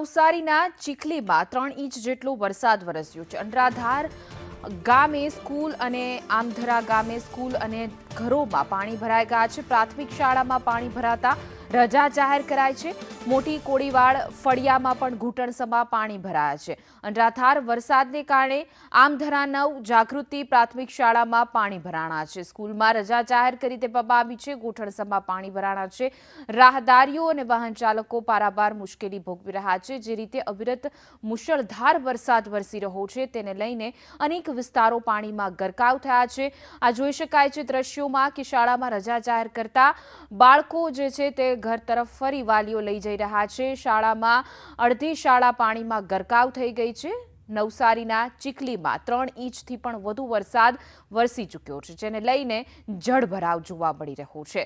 નવસારીના ચીખલીમાં 3 ઇંચ જેટલો વરસાદ વરસ્યો છે। અનરાધાર ગામે સ્કૂલ અને આમધરા ગામે સ્કૂલ અને ઘરોમાં પાણી ભરાઈ ગયા છે। પ્રાથમિક શાળામાં પાણી ભરાતા રજા જાહેર કરાઈ છે। મોટી કોડીવાડ ફળિયામાં પણ ઘૂંટણસમાં પાણી ભરાયા છે। અનરાધાર વરસાદને કારણે આમધરા 9 જાગૃતિ પ્રાથમિક શાળામાં પાણી ભરાણા છે। સ્કૂલમાં રજા જાહેર કરી દેવામાં આવી છે। ઘૂંટણસમાં પાણી ભરાણા છે। રાહદારીઓ અને વાહન ચાલકો પારાવાર મુશ્કેલી ભોગવી રહ્યા છે। જે રીતે અવિરત મુશળધાર વરસાદ વરસી રહ્યો છે તેને લઈને અનેક વિસ્તારો પાણીમાં ગરકાવ થયા છે। આ જોઈ શકાય છે દ્રશ્યોમાં કે શાળામાં રજા જાહેર કરતા બાળકો જે છે તે ઘર તરફ ફરી વાલીઓ લઈ જઈ રહ્યા છે। શાળામાં અડધી શાળા પાણીમાં ગરકાવ થઈ ગઈ છે। નવસારીના ચીખલીમાં 3 ઇંચથી પણ વધુ વરસાદ વરસી ચૂક્યો છે, જેને લઈને જળભરાવ જોવા મળી રહ્યો છે।